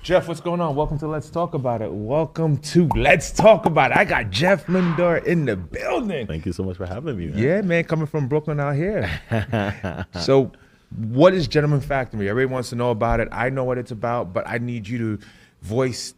Jeff, what's going on? Welcome to Let's Talk About It. Welcome to Let's Talk About It. I got Jeff Lindor in the building. Thank you so much for having me, man. Yeah, man, coming from Brooklyn out here. So what is Gentleman Factory? Everybody wants to know about it. I know what it's about, but I need you to voice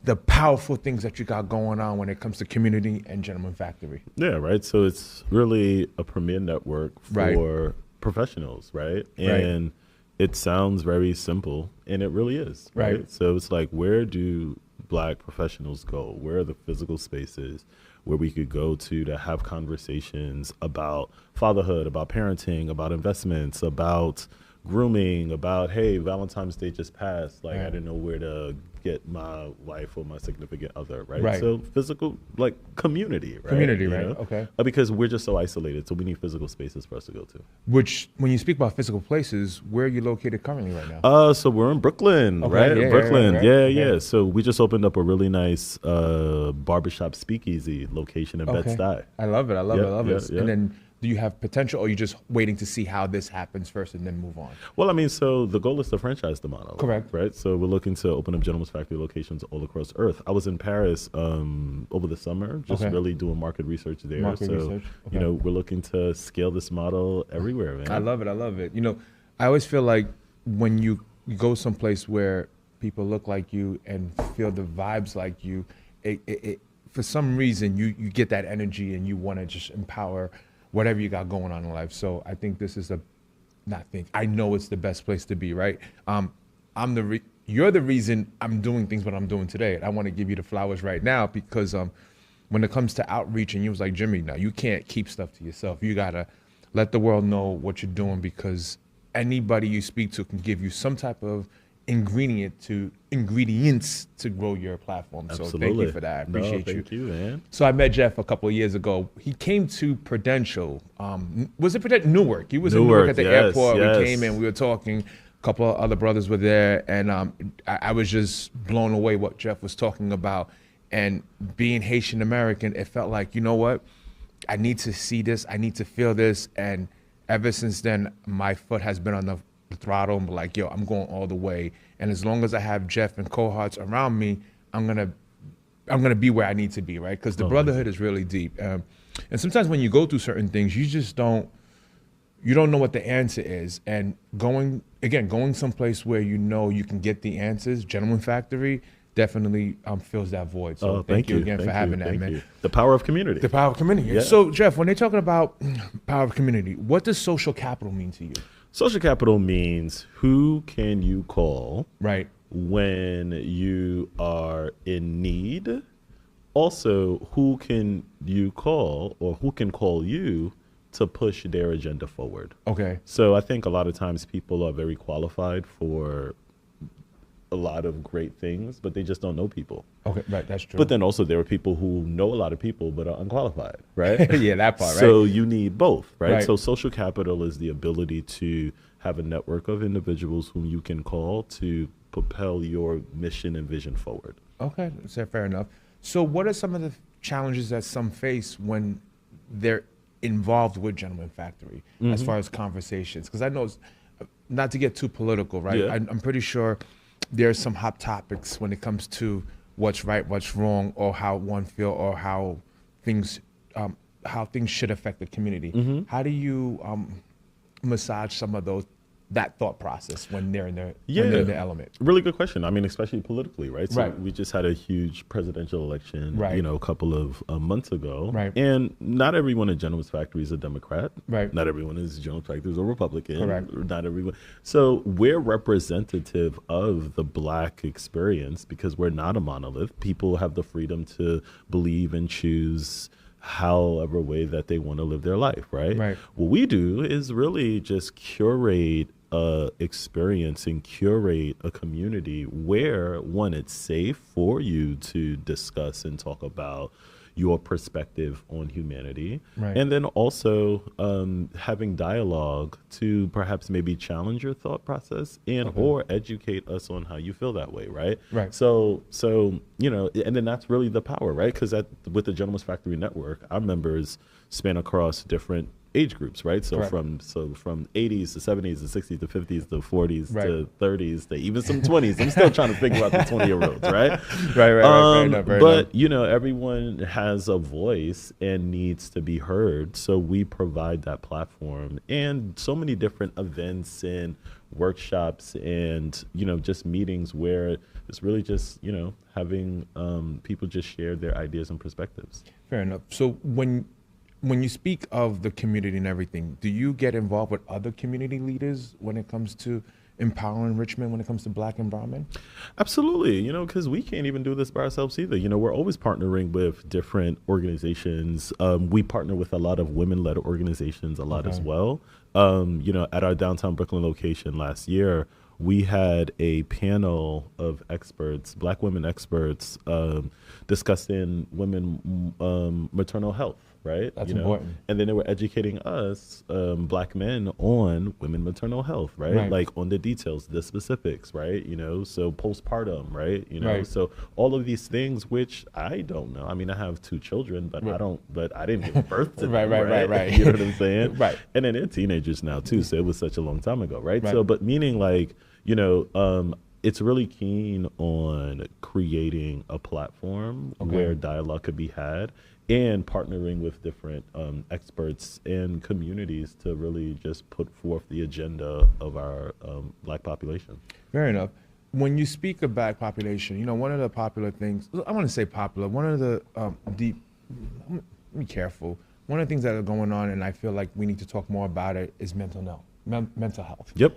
the powerful things that you got going on when it comes to community and Gentleman Factory. Yeah, right. So it's really a premier network for professionals, right? And it sounds very simple, and it really is, right? So it's like, where do Black professionals go? Where are the physical spaces where we could go to have conversations about fatherhood, about parenting, about investments, about grooming, about, hey, Valentine's Day just passed. Like, I didn't know where to get my wife or my significant other, right? So physical, like community, right? Community, right? Okay. Because we're just so isolated, so we need physical spaces for us to go to. Which, when you speak about physical places, where are you located currently right now? So we're in Brooklyn, right? Yeah, Brooklyn, right. Yeah. So we just opened up a really nice barbershop speakeasy location in Bed-Stuy. I love it. I love it. Yeah. And then, do you have potential, or are you just waiting to see how this happens first and then move on? Well, I mean, so the goal is to franchise the model. Correct. Right? So we're looking to open up Gentleman's Factory locations all across Earth. I was in Paris over the summer, just really doing market research there. You know, we're looking to scale this model everywhere, man. I love it. You know, I always feel like when you go someplace where people look like you and feel the vibes like you, it for some reason, you get that energy and you want to just empower whatever you got going on in life. So I think this is I know it's the best place to be, right? You're the reason I'm doing things what I'm doing today. I want to give you the flowers right now because when it comes to outreach, and you was like, Jimmy, now you can't keep stuff to yourself. You got to let the world know what you're doing, because anybody you speak to can give you some type of ingredients to grow your platform. Absolutely. So thank you for that. I appreciate you. Thank you, man. So I met Jeff a couple of years ago. He came to Prudential. Was it Prudential? Newark. He was in Newark at the airport. We came and we were talking. A couple of other brothers were there, and I was just blown away what Jeff was talking about. And being Haitian American, it felt like, you know what? I need to see this. I need to feel this. And ever since then, my foot has been on the throttle. I'm like, yo, I'm going all the way. And as long as I have Jeff and cohorts around me, I'm gonna be where I need to be, right? Because the brotherhood is really deep. And sometimes when you go through certain things, you just don't know what the answer is. And going someplace where you know you can get the answers, Gentleman Factory definitely fills that void. So thank you again for having that, man. The power of community. The power of community. Yeah. So Jeff, when they're talking about power of community, what does social capital mean to you? Social capital means who can you call when you are in need. Also, who can you call, or who can call you to push their agenda forward. Okay. So I think a lot of times people are very qualified for a lot of great things, but they just don't know people. Okay, right, that's true. But then also there are people who know a lot of people but are unqualified, right? Yeah, that part, right? So you need both, right? So social capital is the ability to have a network of individuals whom you can call to propel your mission and vision forward. Okay, so fair enough. So what are some of the challenges that some face when they're involved with Gentleman Factory as far as conversations? Because I know, it's, not to get too political, right? Yeah. I'm pretty sure there's some hot topics when it comes to what's right, what's wrong, or how one feel, or how things should affect the community. How do you massage some of that thought process when they're in the element? Really good question. I mean, especially politically, right? So we just had a huge presidential election, you know, a couple of months ago. And not everyone at Gentleman's Factory is a Democrat. Not everyone is Gentleman's Factory is a Republican. Not everyone. So we're representative of the Black experience because we're not a monolith. People have the freedom to believe and choose however way that they want to live their life, right? What we do is really just curate experience and curate a community where, one, it's safe for you to discuss and talk about your perspective on humanity, and then also having dialogue to perhaps maybe challenge your thought process and or educate us on how you feel that way, right? So you know, and then that's really the power, right? Because with the Gentleman's Factory Network, our members span across different age groups, right? So from 80s to 70s to 60s to 50s to 40s to 30s to even some 20s. I'm still trying to figure out the 20-year-olds, right? Right. But everyone has a voice and needs to be heard. So we provide that platform and so many different events and workshops and just meetings where it's really just having people just share their ideas and perspectives. Fair enough. So when you speak of the community and everything, do you get involved with other community leaders when it comes to empowering Richmond, when it comes to Black and brown men? Absolutely, because we can't even do this by ourselves either. We're always partnering with different organizations. We partner with a lot of women-led organizations a lot as well. At our downtown Brooklyn location last year, we had a panel of experts, Black women experts, discussing women maternal health. Right. That's important. And then they were educating us, Black men, on women maternal health, right? Like on the details, the specifics, right? So postpartum, right? So all of these things, which I don't know. I mean, I have 2 children, but I didn't give birth to them. Right. You know what I'm saying? Right. And then they're teenagers now too. So it was such a long time ago, right? So, but meaning like, it's really keen on creating a platform where dialogue could be had and partnering with different experts and communities to really just put forth the agenda of our Black population. Fair enough. When you speak of Black population, one of the popular things, I want to say popular, one of the be careful, one of the things that are going on, and I feel like we need to talk more about it, is mental health. Yep.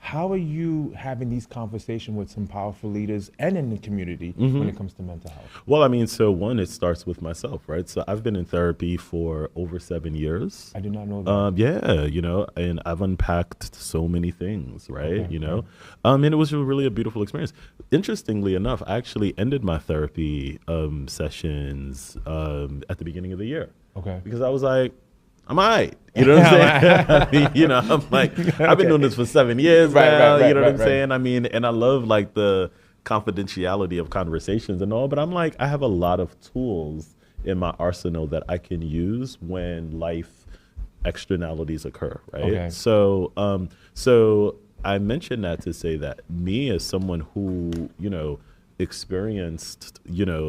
How are you having these conversations with some powerful leaders and in the community when it comes to mental health? Well, I mean, so one, it starts with myself, right? So I've been in therapy for over 7 years. I did not know that. And I've unpacked so many things, right? And it was really a beautiful experience. Interestingly enough, I actually ended my therapy sessions at the beginning of the year. Okay. Because I was like, I'm all right. You know what I'm saying? I'm like, I've been doing this for 7 years now. You know what I'm saying? I mean, and I love like the confidentiality of conversations and all, but I'm like, I have a lot of tools in my arsenal that I can use when life externalities occur, right? Okay. So I mentioned that to say that me as someone who, experienced,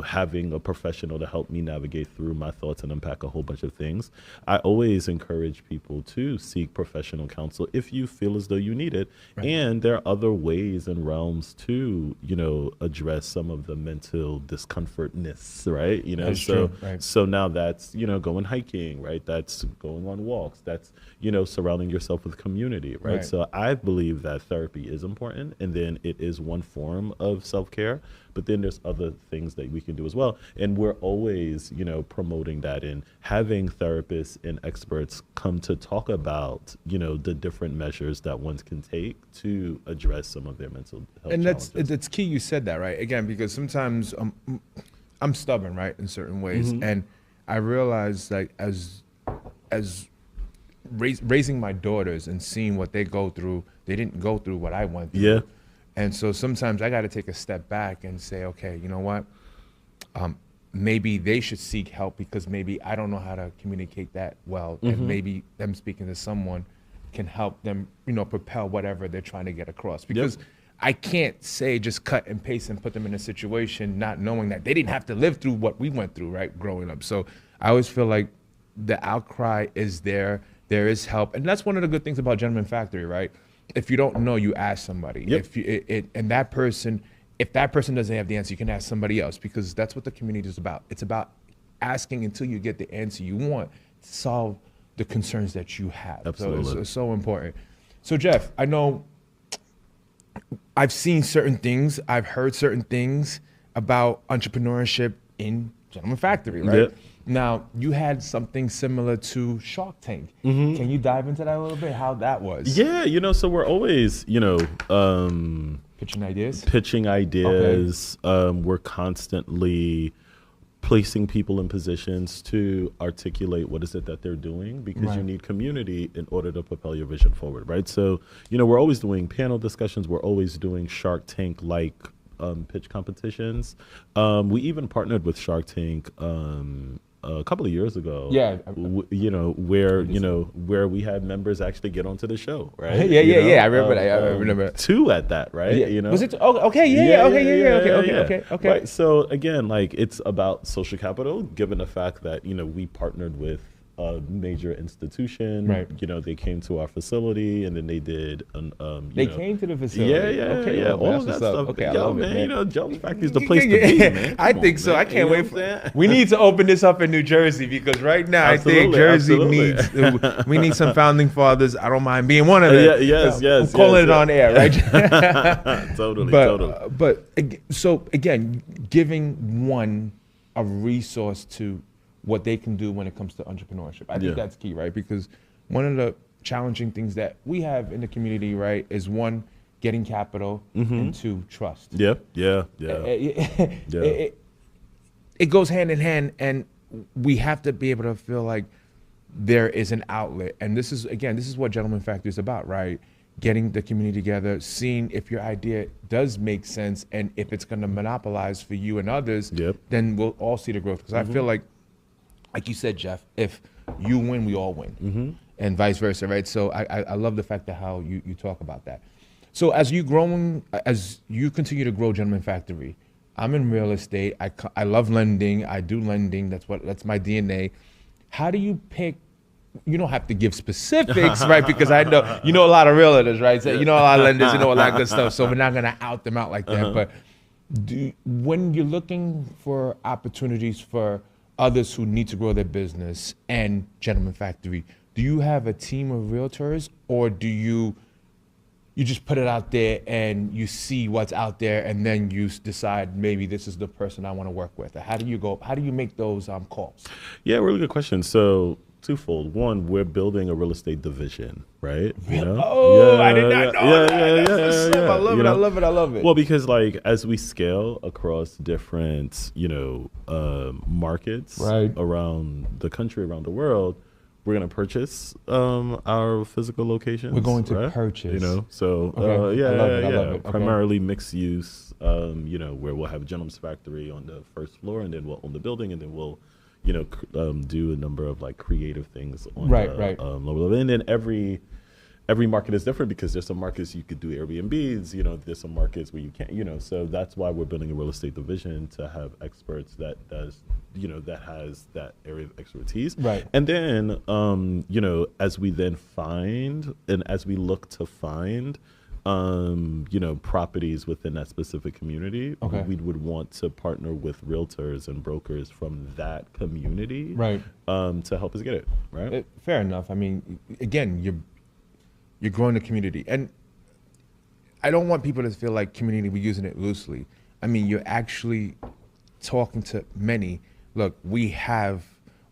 having a professional to help me navigate through my thoughts and unpack a whole bunch of things, I always encourage people to seek professional counsel if you feel as though you need it. Right. And there are other ways and realms to, address some of the mental discomfortness, right? That's true. Right. So now that's, going hiking, right? That's going on walks. That's, surrounding yourself with community, right? So I believe that therapy is important, and then it is one form of self-care. But then there's other things that we can do as well. And we're always, promoting that and having therapists and experts come to talk about, the different measures that one can take to address some of their mental health challenges. That's key you said that, right? Again, because sometimes I'm stubborn, right, in certain ways. And I realize like as raising my daughters and seeing what they go through, they didn't go through what I went through. Yeah. And so sometimes I got to take a step back and say, okay, you know what? Maybe they should seek help because maybe I don't know how to communicate that well. And maybe them speaking to someone can help them, propel whatever they're trying to get across. Because I can't say just cut and paste and put them in a situation not knowing that they didn't have to live through what we went through, right, growing up. So I always feel like the outcry is there. There is help. And that's one of the good things about Gentleman Factory, right? If you don't know, you ask somebody. Yep. If that person doesn't have the answer, you can ask somebody else, because that's what the community is about. It's about asking until you get the answer you want to solve the concerns that you have. Absolutely. So it's so important. So Jeff, I know I've seen certain things, I've heard certain things about entrepreneurship in Gentleman Factory, right? Yep. Now, you had something similar to Shark Tank. Can you dive into that a little bit, how that was? Yeah, so we're always, pitching ideas. Okay. We're constantly placing people in positions to articulate what is it that they're doing, because you need community in order to propel your vision forward, right? So, we're always doing panel discussions. We're always doing Shark Tank-like pitch competitions. We even partnered with Shark Tank a couple of years ago. Yeah. Where we had members actually get onto the show, right? Yeah. I remember that. I remember 2 at that, right? Yeah. Was it? Oh, okay. Okay. Right. So again, like it's about social capital, given the fact that we partnered with a major institution. Right. They came to our facility, and then they did they came to the facility. Yeah. All of that stuff. Okay, I love it, man. Gentleman's Factory is the place to be, man. I think so. I can't wait for. We need to open this up in New Jersey, because right now I think Jersey needs. We need some founding fathers. I don't mind being one of them. Yes. I'm calling it on air, right? Totally. But so again, giving one a resource to what they can do when it comes to entrepreneurship. I think that's key, right? Because one of the challenging things that we have in the community, right, is 1, getting capital, and 2, trust. Yeah. It goes hand in hand, and we have to be able to feel like there is an outlet. And this is what Gentleman Factory is about, right? Getting the community together, seeing if your idea does make sense, and if it's going to monopolize for you and others, then we'll all see the growth. Because I feel like you said, Jeff, if you win, we all win, and vice versa, right? So I love the fact that how you talk about that. So as you continue to grow Gentleman Factory, I'm in real estate. I love lending. I do lending. That's my DNA. How do you pick? You don't have to give specifics, right? Because I know a lot of realtors, right? So, a lot of lenders, a lot of good stuff. So we're not gonna out them out like that. But when you're looking for opportunities for others who need to grow their business and Gentleman Factory, do you have a team of realtors, or do you just put it out there and you see what's out there, and then you decide maybe this is the person I want to work with? How do you make those calls? Yeah, really good question. So twofold. 1, we're building a real estate division, right? I did not know that. I love it. Well, because as we scale across different, markets around the country, around the world, we're going to purchase our physical locations. We're going to purchase. So I love it. Primarily mixed use, where we'll have a Gentleman's Factory on the first floor, and then we'll own the building, and then we'll do a number of creative things on the lower level. And then every market is different, because there's some markets you could do Airbnbs, there's some markets where you can't, so that's why we're building a real estate division, to have experts that has that area of expertise. Right. And then, as we then find, and as we look to find, properties within that specific community, we would want to partner with realtors and brokers from that community, to help us get it, right? Fair enough. I mean, again, you're growing the community, and I don't want people to feel like community, we're using it loosely. I mean, you're actually talking to many. Look, we have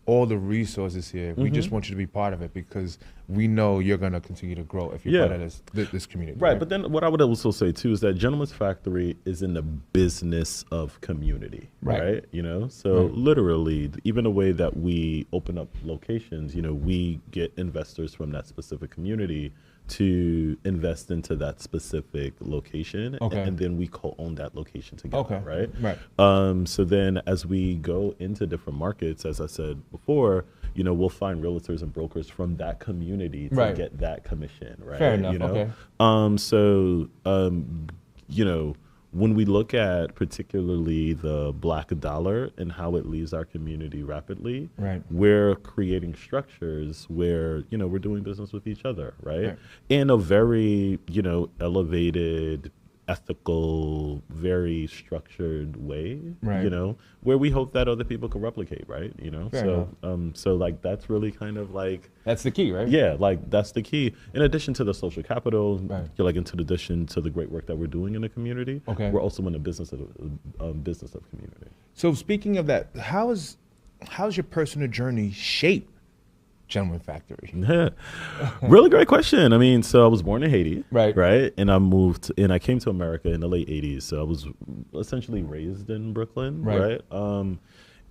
all the resources here. We just want you to be part of it, because we know you're going to continue to grow if you're part of this community. Right. But then what I would also say too is that Gentleman's Factory is in the business of community, right? So literally, even the way that we open up locations, we get investors from that specific community to invest into that specific location, and then we co-own that location together, right? So then as we go into different markets, as I said before, we'll find realtors and brokers from that community to get that commission, right? Fair enough, when we look at particularly the black dollar and how it leaves our community rapidly, we're creating structures where, we're doing business with each other, right? In a very, elevated, ethical, very structured way, where we hope that other people can replicate, right? So that's really kind of that's the key, right? Yeah, that's the key. In addition to the social capital, in addition to the great work that we're doing in the community, we're also in the business of community. So speaking of that, how's your personal journey shaped Gentleman Factory? Really great question. I mean, so I was born in Haiti, right, and I came to America in the late '80s. So I was essentially raised in Brooklyn, right?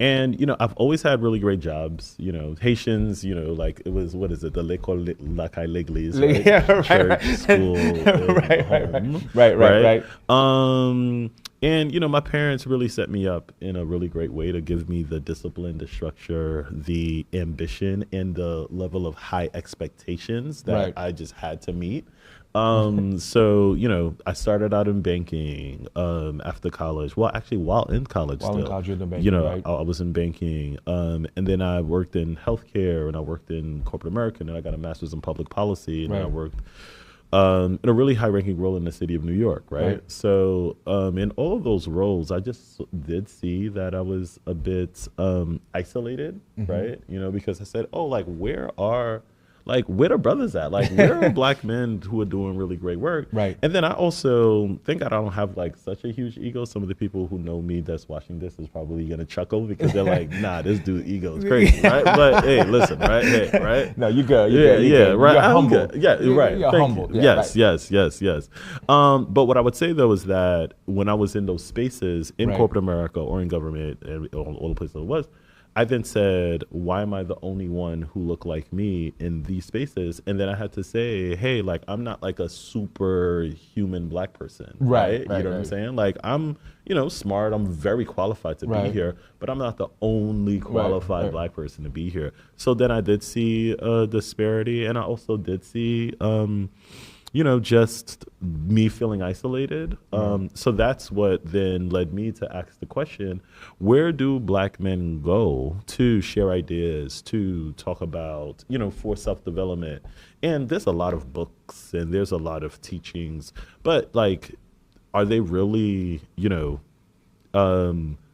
And, you know, I've always had really great jobs. You know, Haitians, you know, like it was, what is it? The L'école l'Église, right? Yeah, right, church, right. school, Right. And, you know, my parents really set me up in a really great way to give me the discipline, the structure, the ambition, and the level of high expectations that I just had to meet. So, you know, I started out in banking after college. Well, actually, while in college While still. in college, you were in banking, you know, right? I was in banking. And then I worked in healthcare, and I worked in corporate America, and I got a master's in public policy, and then I worked in a really high-ranking role in the city of New York, right? So in all of those roles, I just did see that I was a bit isolated, right? You know, because I said, oh, like, where the brothers at? Like, where are black men who are doing really great work? Right. And then I also think I don't have like such a huge ego. Some of the people who know me that's watching this is probably gonna chuckle because they're like, nah, this dude's ego is crazy, right? But hey, listen, right? Hey, right? No, you good. Right. You're I'm humble. good. Yeah, right. You're humble. Yeah, yes. But what I would say though is that when I was in those spaces in corporate America or in government, and all the places I was, I then said, why am I the only one who looked like me in these spaces? And then I had to say, hey, like, I'm not like a superhuman black person, right? You know what I'm saying? Like, I'm, you know, smart. I'm very qualified to be here, but I'm not the only qualified black person to be here. So then I did see a disparity, and I also did see, you know, just me feeling isolated. So that's what then led me to ask the question, where do black men go to share ideas, to talk about, you know, for self-development? And there's a lot of books and there's a lot of teachings, but like, are they really, you know,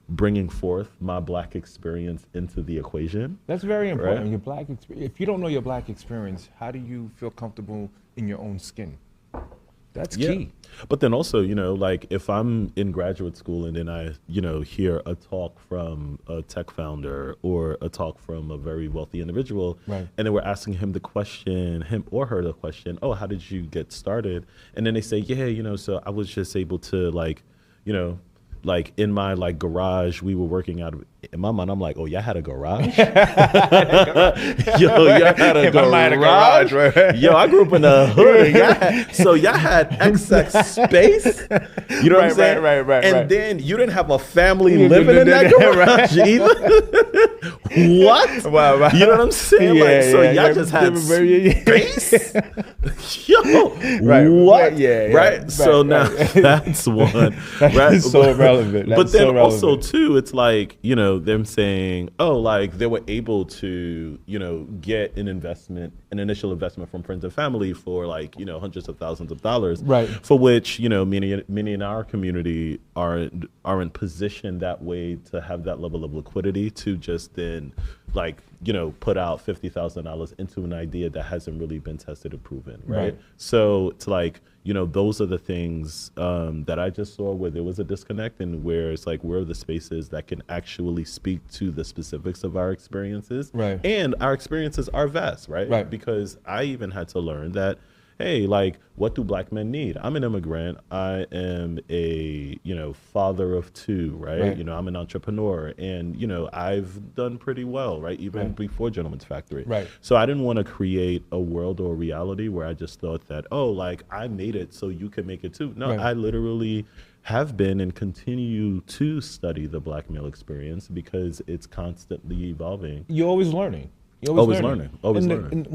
bringing forth my black experience into the equation? That's very important. Your black experience. If you don't know your black experience, how do you feel comfortable in your own skin? That's key. But then also, you know, like if I'm in graduate school and then I, you know, hear a talk from a tech founder or a talk from a very wealthy individual, and then we're asking him or her the question, oh, how did you get started? And then they say, yeah, you know, so I was just able to, like, you know, like in my like garage, we were working out of, in my mind, I'm like, oh, y'all had a garage? Yo, y'all had a garage? Yo, I grew up in the hood. So y'all had excess space? You know what I'm saying? Right. And then you didn't have a family living in that garage either? What? Wow. You know what I'm saying? Like, so y'all just had space? Yo, what? Right? So now that's one. That's so relevant. But then also too, it's like, you know, them saying, oh, like they were able to, you know, get an initial investment from friends and family for like, you know, hundreds of thousands of dollars, for which, you know, many in our community are in position that way to have that level of liquidity to just then, like, you know, put out $50,000 into an idea that hasn't really been tested and proven, right? So it's like, you know, those are the things that I just saw where there was a disconnect, and where it's like, where are the spaces that can actually speak to the specifics of our experiences? And our experiences are vast, right? Because I even had to learn that, hey, like, what do black men need? I'm an immigrant. I am a, you know, father of two, right? You know, I'm an entrepreneur, and, you know, I've done pretty well, right? Even before Gentleman's Factory. So I didn't want to create a world or a reality where I just thought that, oh, like, I made it so you can make it too. No, I literally have been and continue to study the black male experience because it's constantly evolving. You're always learning. Always learning. And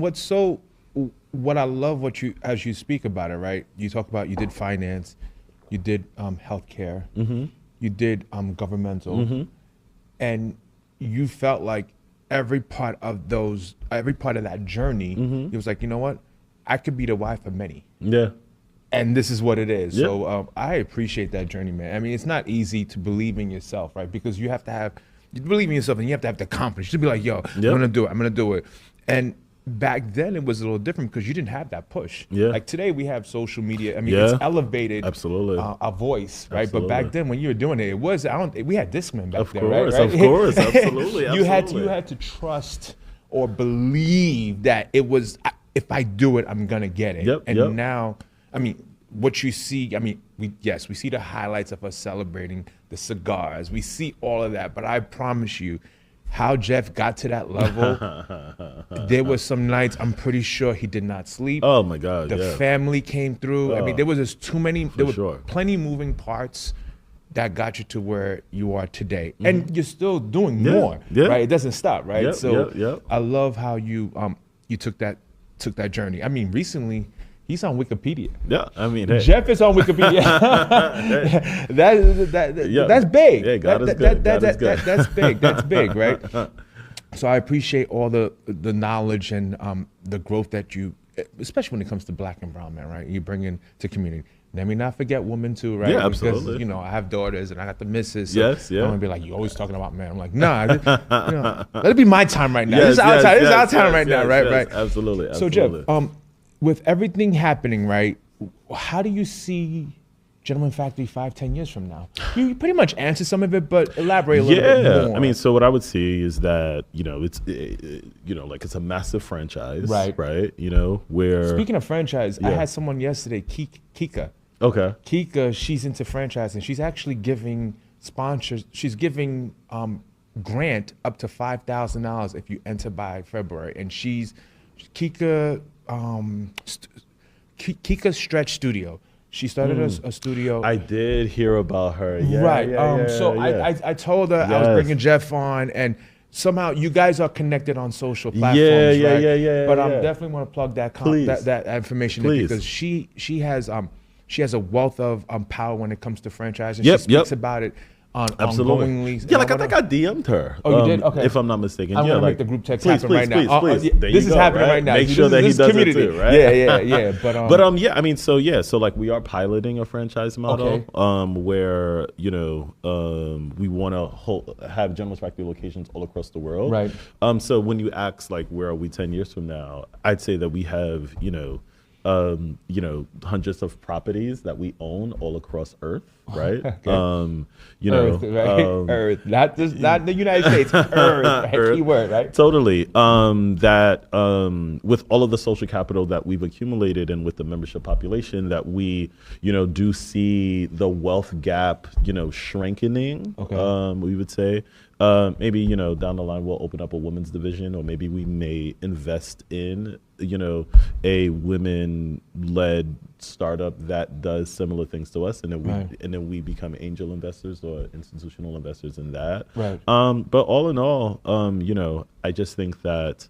what I love as you speak about it, right? You talk about, you did finance, you did healthcare, you did governmental, and you felt like every part of that journey, it was like, you know what? I could be the wife of many. And this is what it is. So I appreciate that journey, man. I mean, it's not easy to believe in yourself, right? Because you believe in yourself and you have to have the confidence to be like, yo, I'm gonna do it. And back then it was a little different because you didn't have that push. Like today we have social media. I mean, it's elevated our voice, right? But back then when you were doing it, we had Discman back then, right? Of course, absolutely. You had to trust or believe that it was, if I do it, I'm gonna get it. Now, I mean, what you see, we see the highlights of us celebrating the cigars. We see all of that, but I promise you, how Jeff got to that level, there was some nights I'm pretty sure he did not sleep. Oh my God! The family came through. I mean, there was just too many. There were plenty moving parts that got you to where you are today, and you're still doing more. Right? It doesn't stop. Right? I love how you took that journey. I mean, recently. He's on Wikipedia. Yeah, I mean, hey. Jeff is on Wikipedia. That's big. Yeah, God is good. That's big. That's big, right? So I appreciate all the knowledge and the growth that you, especially when it comes to Black and brown men, right? You bring in to community. Let me not forget women too, right? Yeah, absolutely. Because, you know, I have daughters and I got the missus. So yes, yeah. I'm gonna be like, you always talking about men. I'm like, nah, let it be my time right now. This is our time. This is our time right now, right? Right. Absolutely. So Jeff, with everything happening, right, how do you see Gentleman Factory 5-10 years from now? You pretty much answered some of it, but elaborate a little bit more. I mean, so what I would see is that, you know, like it's a massive franchise, right? You know, where... Speaking of franchise, I had someone yesterday, Kika. Okay. Kika, she's into franchising. She's actually giving sponsors, she's giving grant up to $5,000 if you enter by February. And Kika's Stretch Studio. She started a studio. I did hear about her. Yeah, right. Yeah, I told her I was bringing Jeff on, and somehow you guys are connected on social platforms. Yeah. But I'm definitely want to plug that information in, because she has a wealth of power when it comes to franchising. She speaks about it. Ongoingly. Yeah, like I think I DM'd her. Oh, you did? Okay. If I'm not mistaken. I'm gonna make the group text happen right now. Please. This is happening right now. Make sure that he does it too, right? Yeah. But yeah, I mean, so like we are piloting a franchise model, where, you know, we want to have Gentleman's Factory locations all across the world. Right. So when you ask like where are we 10 years from now, I'd say that we have, you know, hundreds of properties that we own all across Earth, right? You know, Earth, right? Earth, not the United States. Earth, right? Earth. Keyword, right? Totally. That with all of the social capital that we've accumulated and with the membership population, that we, you know, do see the wealth gap, you know, shrinking. We would say. Maybe, you know, down the line we'll open up a women's division, or maybe we may invest in, you know, a women-led startup that does similar things to us, and then we become angel investors or institutional investors in that. Right. But all in all, you know, I just think that,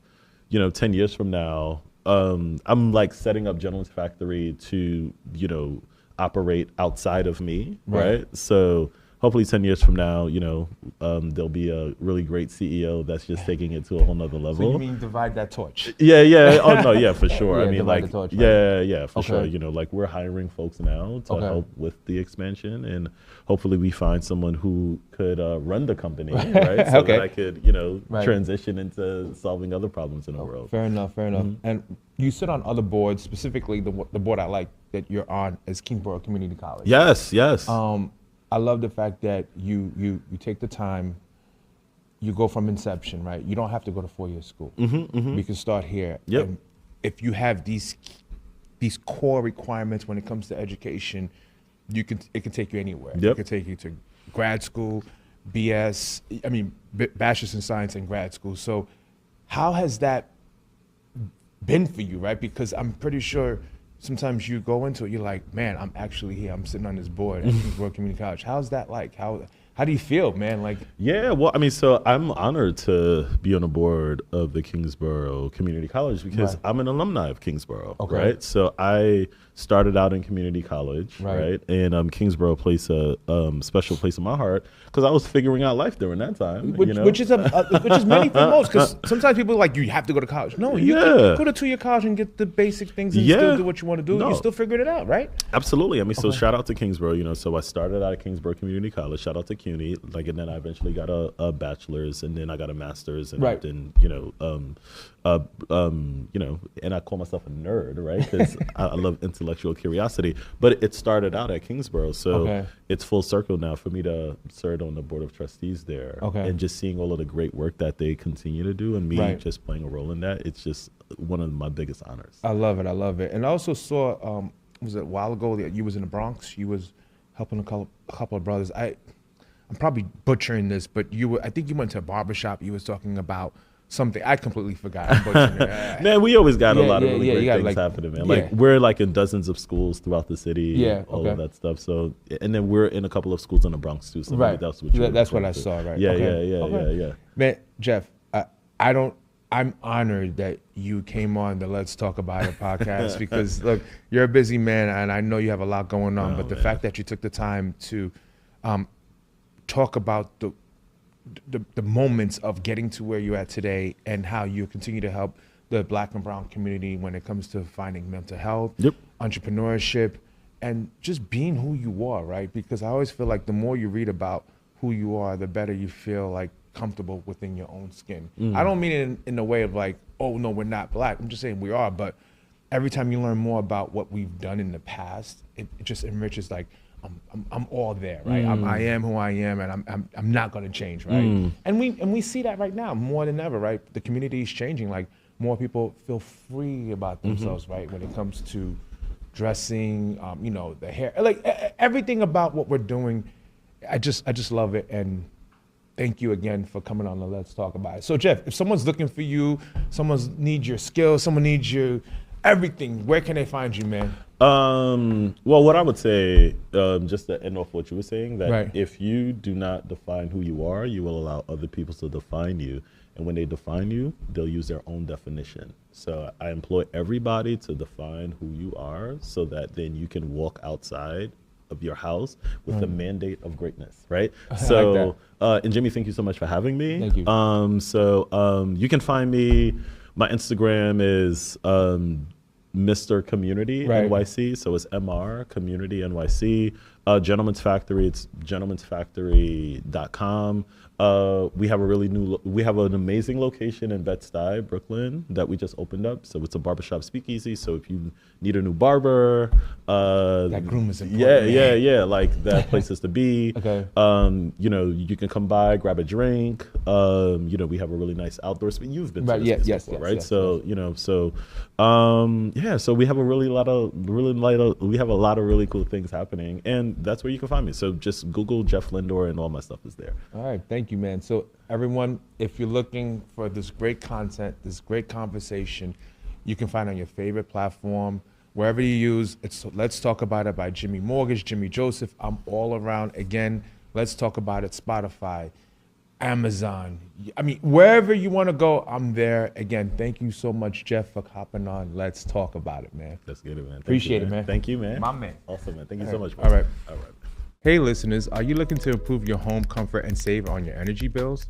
you know, 10 years from now, I'm like setting up Gentleman's Factory to, you know, operate outside of me, right? So hopefully 10 years from now, you know, there'll be a really great CEO that's just taking it to a whole nother level. So you mean divide that torch? Yeah. Oh, no, yeah, for sure. Yeah, I mean, like, torch, right? For sure. You know, like we're hiring folks now to help with the expansion, and hopefully we find someone who could run the company, right? So that I could, you know, transition into solving other problems in the world. Fair enough. And you sit on other boards, specifically the board I like that you're on is Kingsborough Community College. Yes. I love the fact that you take the time, you go from inception, right? You don't have to go to 4-year school. We can start here. Yep. And if you have these core requirements when it comes to education, it can take you anywhere. Yep. It can take you to grad school, bachelor's in science and grad school. So how has that been for you, right? Because I'm pretty sure sometimes you go into it, you're like, man, I'm actually here. I'm sitting on this board at Kingsborough Community College. How's that like? How do you feel, man? Like, yeah, well, I mean, so I'm honored to be on the board of the Kingsborough Community College because I'm an alumni of Kingsborough, right? So I started out in community college, right? And Kingsborough plays a special place in my heart because I was figuring out life during that time, which is many for most. Because sometimes people are like, you have to go to college. No, you can go to 2-year college and get the basic things and still do what you want to do. No. You're still figuring it out, right? Absolutely. I mean, so shout out to Kingsborough. You know, so I started out at Kingsborough Community College. Shout out to CUNY. Like, and then I eventually got a bachelor's, and then I got a master's, and then and I call myself a nerd, right? Because I love intellectual curiosity. But it started out at Kingsborough, so it's full circle now for me to serve on the board of trustees there, and just seeing all of the great work that they continue to do, and me just playing a role in that. It's just one of my biggest honors. I love it. And I also saw, was it a while ago that you was in the Bronx? You was helping a couple of brothers. I'm probably butchering this, but I think you went to a barbershop. You was talking about something. I completely forgot. I'm butchering it. Man, we always got a lot of really great things happening, man. Like we're like in dozens of schools throughout the city, all of that stuff. So, and then we're in a couple of schools in the Bronx too. So maybe that's what that's what I saw, right? Yeah. Man, Jeff, I'm honored that you came on the Let's Talk About It podcast because look, you're a busy man and I know you have a lot going on, but the fact that you took the time to talk about the moments of getting to where you're at today and how you continue to help the Black and brown community when it comes to finding mental health, entrepreneurship, and just being who you are, right? Because I always feel like the more you read about who you are, the better you feel like comfortable within your own skin. I don't mean it in the way of like, oh no, we're not Black. I'm just saying we are, but every time you learn more about what we've done in the past, it just enriches like, I'm all there, right? I am who I am, and I'm not going to change, right? And we see that right now more than ever, right? The community is changing. Like more people feel free about themselves, right? When it comes to dressing, the hair, like everything about what we're doing. I just love it, and thank you again for coming on the Let's Talk About It. So Jeff, if someone's looking for you, someone needs your skills, someone needs your everything, where can they find you, man? Well, what I would say, just to end off what you were saying, that if you do not define who you are, you will allow other people to define you. And when they define you, they'll use their own definition. So I employ everybody to define who you are so that then you can walk outside of your house with the mandate of greatness, right? So, like and Jimmy, thank you so much for having me. Thank you. You can find me, my Instagram is Mr. Community NYC, so it's MR Community NYC. Gentleman's Factory, it's gentlemansfactory.com. We have an amazing location in Bed-Stuy, Brooklyn, that we just opened up. So it's a barbershop speakeasy. So if you need a new barber, that groom is important. Yeah, like that place is to be. Okay. You can come by, grab a drink. We have a really nice outdoor space. You've been to this space before, right? So we have a lot of really cool things happening, and that's where you can find me. So just Google Jeff Lindor, and all my stuff is there. All right, thank you, man. So everyone, if you're looking for this great content, this great conversation, you can find it on your favorite platform, wherever you use. It's Let's Talk About It by Jimmy Mortgage, Jimmy Joseph. I'm all around. Again, Let's Talk About It, Spotify, Amazon. I mean, wherever you want to go, I'm there. Again, thank you so much, Jeff, for hopping on. Let's talk about it, man. Let's get it, man. Appreciate it, man. Thank you, man. My man. Awesome, man. Thank you so much, man. All right. Hey, listeners, are you looking to improve your home comfort and save on your energy bills?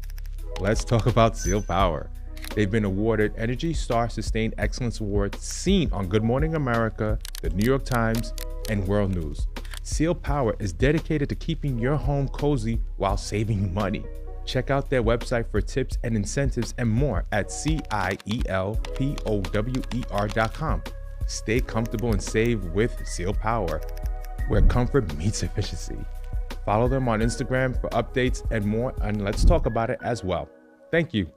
Let's talk about Seal Power. They've been awarded Energy Star Sustained Excellence Award, seen on Good Morning America, the New York Times, and World News. Seal Power is dedicated to keeping your home cozy while saving money. Check out their website for tips and incentives and more at CIELPOWER.com. Stay comfortable and save with Seal Power, where comfort meets efficiency. Follow them on Instagram for updates and more, and Let's Talk About It as well. Thank you.